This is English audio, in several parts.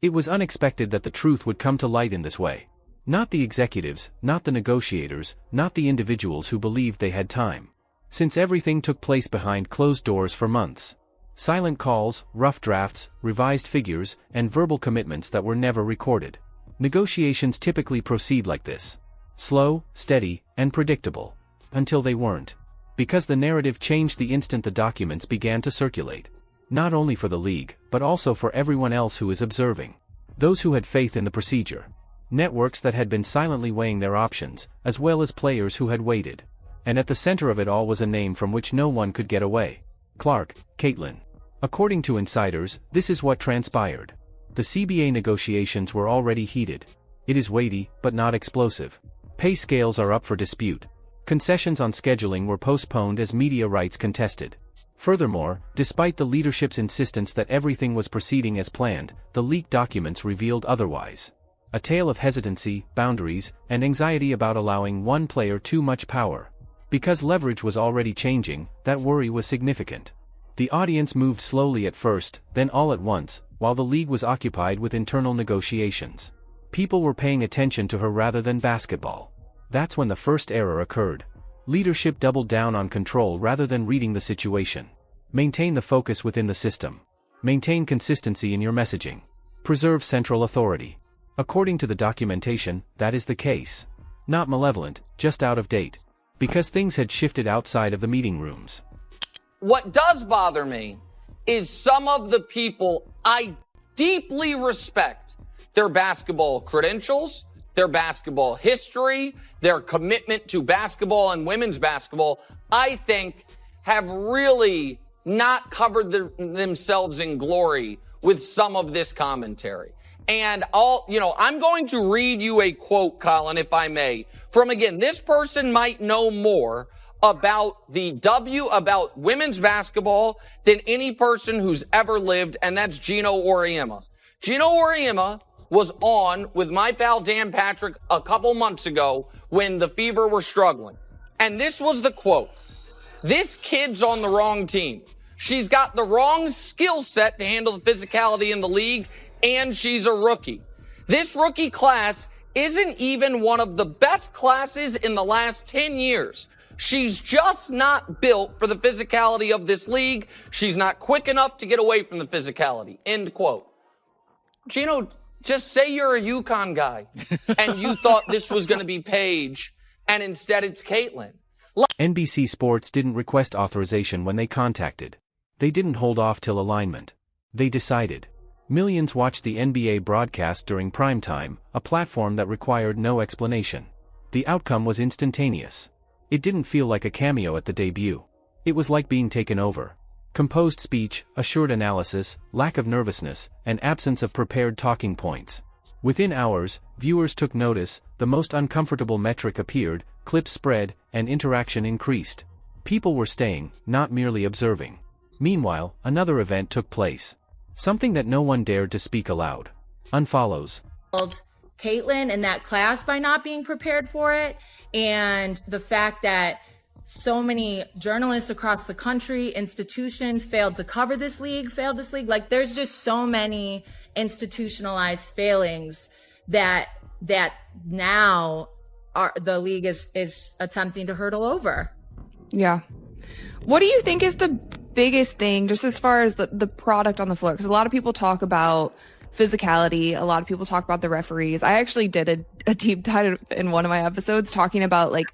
It was unexpected that the truth would come to light in this way. Not the executives, not the negotiators, not the individuals who believed they had time. Since everything took place behind closed doors for months. Silent calls, rough drafts, revised figures, and verbal commitments that were never recorded. Negotiations typically proceed like this. Slow, steady, and predictable. Until they weren't. Because the narrative changed the instant the documents began to circulate. Not only for the league, but also for everyone else who is observing. Those who had faith in the procedure. Networks that had been silently weighing their options, as well as players who had waited. And at the center of it all was a name from which no one could get away. Clark, Caitlin. According to insiders, this is what transpired. The CBA negotiations were already heated. It is weighty, but not explosive. Pay scales are up for dispute. Concessions on scheduling were postponed as media rights contested. Furthermore, despite the leadership's insistence that everything was proceeding as planned, the leaked documents revealed otherwise. A tale of hesitancy, boundaries, and anxiety about allowing one player too much power. Because leverage was already changing, that worry was significant. The audience moved slowly at first, then all at once, while the league was occupied with internal negotiations. People were paying attention to her rather than basketball. That's when the first error occurred. Leadership doubled down on control rather than reading the situation. Maintain the focus within the system. Maintain consistency in your messaging. Preserve central authority. According to the documentation, that is the case. Not malevolent, just out of date. Because things had shifted outside of the meeting rooms. What does bother me is some of the people I deeply respect, their basketball credentials, their basketball history, their commitment to basketball and women's basketball, I think have really not covered themselves in glory with some of this commentary. And I'm going to read you a quote, Colin, if I may, from, again, this person might know more about about women's basketball than any person who's ever lived, and that's Gino Auriemma. Gino Auriemma was on with my pal Dan Patrick a couple months ago when the Fever were struggling. And this was the quote. "This kid's on the wrong team. She's got the wrong skill set to handle the physicality in the league, and she's a rookie. This rookie class isn't even one of the best classes in the last 10 years. She's just not built for the physicality of this league. She's not quick enough to get away from the physicality." End quote. Gino, just say you're a UConn guy and you thought this was going to be Paige and instead it's Caitlin. NBC Sports didn't request authorization when they contacted. They didn't hold off till alignment. They decided. Millions watched the NBA broadcast during primetime, a platform that required no explanation. The outcome was instantaneous. It didn't feel like a cameo at the debut. It was like being taken over. Composed speech, assured analysis, lack of nervousness, and absence of prepared talking points. Within hours, viewers took notice, the most uncomfortable metric appeared, clips spread, and interaction increased. People were staying, not merely observing. Meanwhile, another event took place. Something that no one dared to speak aloud. Unfollows. Caitlin in that class by not being prepared for it, and the fact that so many journalists across the country, institutions failed to cover this league, Like, there's just so many institutionalized failings that now the league is attempting to hurdle over. Yeah. What do you think is the biggest thing, just as far as the product on the floor? Because a lot of people talk about physicality. A lot of people talk about the referees. I actually did a deep dive in one of my episodes talking about like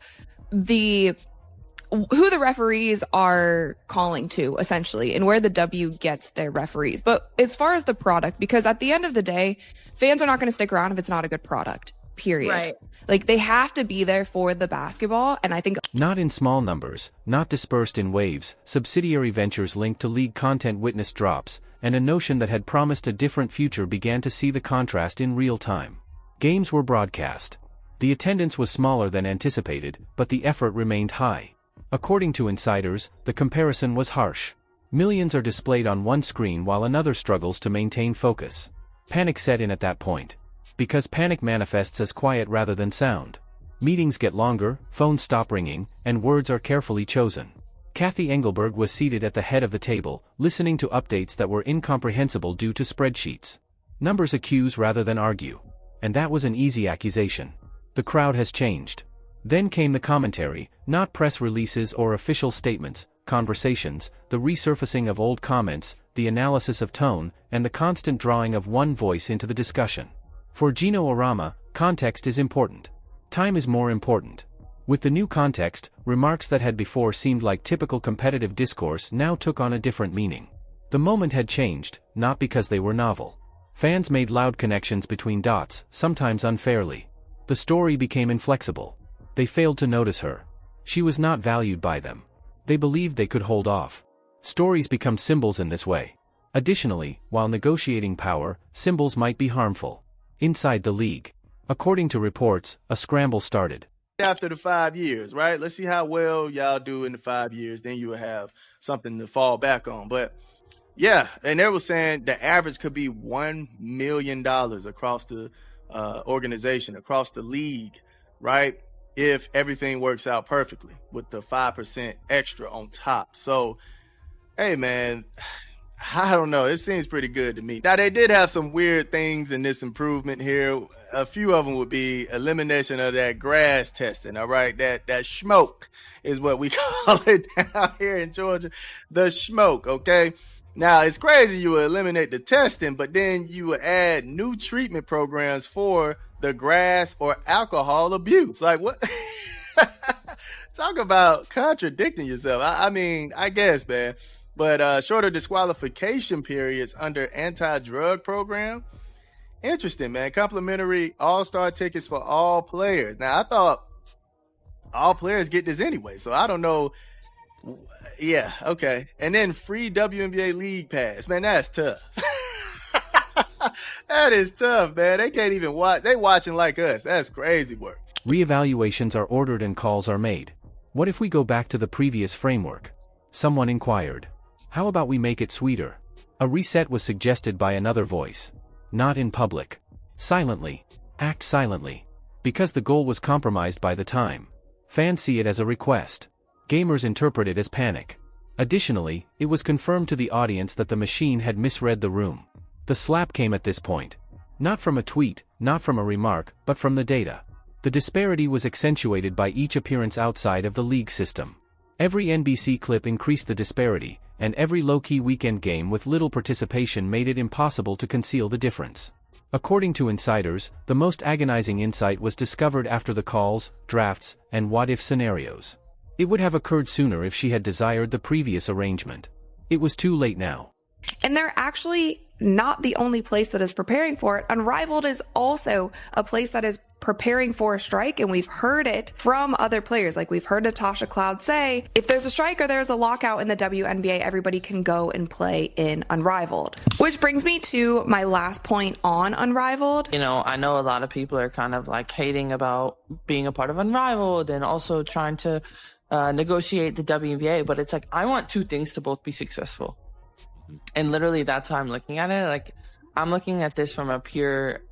who the referees are calling to, essentially, and where the W gets their referees. But as far as the product, because at the end of the day, fans are not going to stick around if it's not a good product, period. Right. Like, they have to be there for the basketball, and I think... Not in small numbers, not dispersed in waves, subsidiary ventures linked to league content witnessed drops, and a notion that had promised a different future began to see the contrast in real time. Games were broadcast. The attendance was smaller than anticipated, but the effort remained high. According to insiders, the comparison was harsh. Millions are displayed on one screen while another struggles to maintain focus. Panic set in at that point. Because panic manifests as quiet rather than sound. Meetings get longer, phones stop ringing, and words are carefully chosen. Kathy Engelberg was seated at the head of the table, listening to updates that were incomprehensible due to spreadsheets. Numbers accuse rather than argue. And that was an easy accusation. The crowd has changed. Then came the commentary, not press releases or official statements, conversations, the resurfacing of old comments, the analysis of tone, and the constant drawing of one voice into the discussion. For Gino Arama, context is important. Time is more important. With the new context, remarks that had before seemed like typical competitive discourse now took on a different meaning. The moment had changed, not because they were novel. Fans made loud connections between dots, sometimes unfairly. The story became inflexible. They failed to notice her. She was not valued by them. They believed they could hold off. Stories become symbols in this way. Additionally, while negotiating power, symbols might be harmful. Inside the league, according to reports, a scramble started. After the 5 years, right? Let's see how well y'all do in the 5 years. Then you will have something to fall back on. But yeah, and they were saying the average could be $1 million across the organization, across the league, right? If everything works out perfectly with the 5% extra on top. So, hey, man, I don't know. It seems pretty good to me. Now, they did have some weird things in this improvement here. A few of them would be elimination of that grass testing, all right? That smoke is what we call it down here in Georgia. The smoke, okay? Now, it's crazy you would eliminate the testing, but then you would add new treatment programs for the grass or alcohol abuse. Like, what? Talk about contradicting yourself. I mean, I guess, man. But shorter disqualification periods under anti-drug program. Interesting, man. Complimentary all-star tickets for all players. Now, I thought all players get this anyway, so I don't know. Yeah, okay. And then free WNBA league pass. Man, that's tough. That is tough, man. They can't even watch. They watching like us. That's crazy work. Reevaluations are ordered and calls are made. What if we go back to the previous framework? Someone inquired. How about we make it sweeter? A reset was suggested by another voice. Not in public. Silently. Act silently. Because the goal was compromised by the time. Fans see it as a request. Gamers interpret it as panic. Additionally, it was confirmed to the audience that the machine had misread the room. The slap came at this point. Not from a tweet, not from a remark, but from the data. The disparity was accentuated by each appearance outside of the league system. Every NBC clip increased the disparity, and every low-key weekend game with little participation made it impossible to conceal the difference. According to insiders, the most agonizing insight was discovered after the calls, drafts, and what-if scenarios. It would have occurred sooner if she had desired the previous arrangement. It was too late now. And they're actually not the only place that is preparing for it. Unrivaled is also a place that is preparing for a strike, and we've heard it from other players. Like we've heard Natasha Cloud say, if there's a strike or there's a lockout in the WNBA, everybody can go and play in Unrivaled. Which brings me to my last point on Unrivaled. You know, I know a lot of people are kind of like hating about being a part of Unrivaled and also trying to negotiate the WNBA, but it's like, I want two things to both be successful. And literally that's how I'm looking at it. Like, I'm looking at this from a pure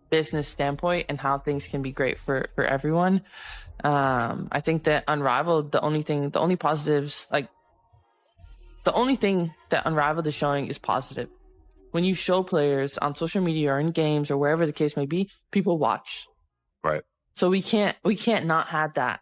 business standpoint and how things can be great for everyone. I think that Unrivaled, the only positives, like the only thing that Unrivaled is showing is positive. When you show players on social media or in games or wherever the case may be, people watch. Right. So we can't not have that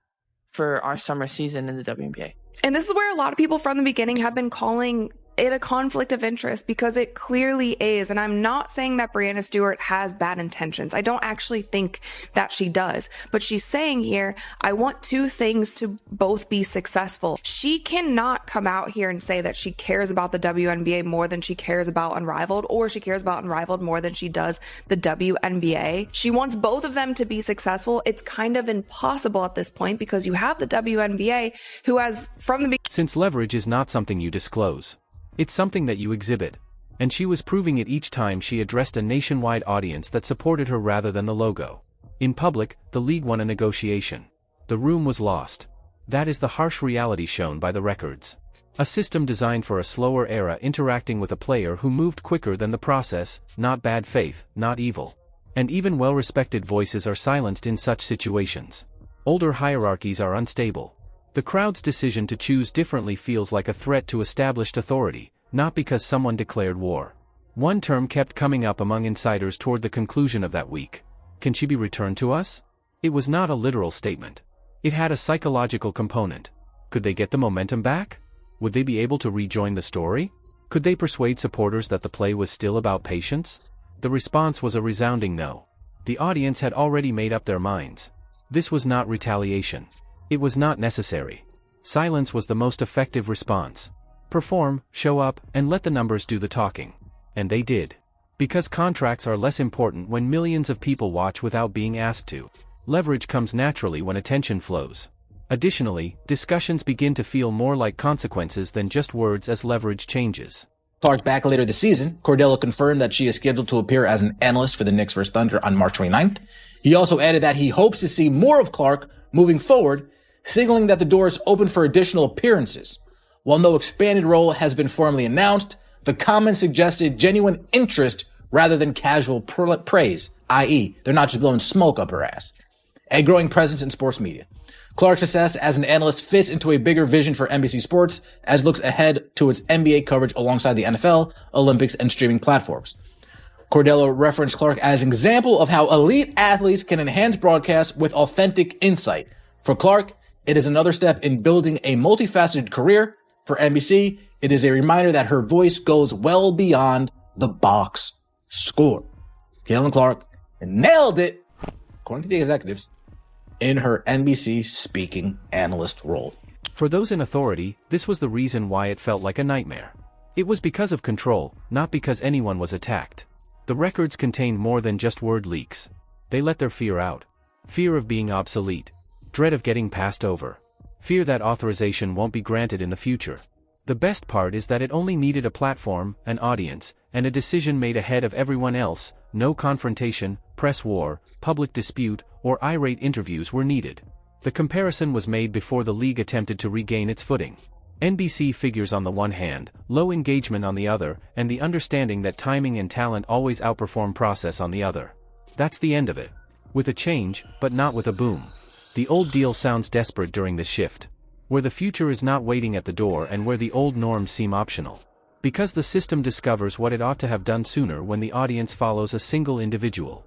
for our summer season in the WNBA. And this is where a lot of people from the beginning have been calling it a conflict of interest, because it clearly is. And I'm not saying that Breanna Stewart has bad intentions. I don't actually think that she does. But she's saying here, I want two things to both be successful. She cannot come out here and say that she cares about the WNBA more than she cares about Unrivaled, or she cares about Unrivaled more than she does the WNBA. She wants both of them to be successful. It's kind of impossible at this point, because you have the WNBA who has, from the beginning... Since leverage is not something you disclose. It's something that you exhibit. And she was proving it each time she addressed a nationwide audience that supported her rather than the logo. In public, the league won a negotiation. The room was lost. That is the harsh reality shown by the records. A system designed for a slower era interacting with a player who moved quicker than the process, not bad faith, not evil. And even well-respected voices are silenced in such situations. Older hierarchies are unstable. The crowd's decision to choose differently feels like a threat to established authority, not because someone declared war. One term kept coming up among insiders toward the conclusion of that week. Can she be returned to us? It was not a literal statement. It had a psychological component. Could they get the momentum back? Would they be able to rejoin the story? Could they persuade supporters that the play was still about patience? The response was a resounding no. The audience had already made up their minds. This was not retaliation. It was not necessary. Silence was the most effective response. Perform, show up, and let the numbers do the talking. And they did. Because contracts are less important when millions of people watch without being asked to. Leverage comes naturally when attention flows. Additionally, discussions begin to feel more like consequences than just words as leverage changes. Clark's back later this season. Cordell confirmed that she is scheduled to appear as an analyst for the Knicks vs. Thunder on March 29th. He also added that he hopes to see more of Clark moving forward, signaling that the door is open for additional appearances. While no expanded role has been formally announced, the comment suggested genuine interest rather than casual praise, i.e., they're not just blowing smoke up her ass. A growing presence in sports media. Clark's success as an analyst fits into a bigger vision for NBC Sports as it looks ahead to its NBA coverage alongside the NFL, Olympics, and streaming platforms. Cordello referenced Clark as an example of how elite athletes can enhance broadcasts with authentic insight. For Clark, it is another step in building a multifaceted career. For NBC, it is a reminder that her voice goes well beyond the box score. Caitlin Clark nailed it, according to the executives, in her NBC speaking analyst role. For those in authority, this was the reason why it felt like a nightmare. It was because of control, not because anyone was attacked. The records contained more than just word leaks. They let their fear out. Fear of being obsolete. Dread of getting passed over. Fear that authorization won't be granted in the future. The best part is that it only needed a platform, an audience, and a decision made ahead of everyone else. No confrontation, press war, public dispute, or irate interviews were needed. The comparison was made before the league attempted to regain its footing. NBC figures on the one hand, low engagement on the other, and the understanding that timing and talent always outperform process on the other. That's the end of it. With a change, but not with a boom. The old deal sounds desperate during this shift. Where the future is not waiting at the door and where the old norms seem optional. Because the system discovers what it ought to have done sooner when the audience follows a single individual.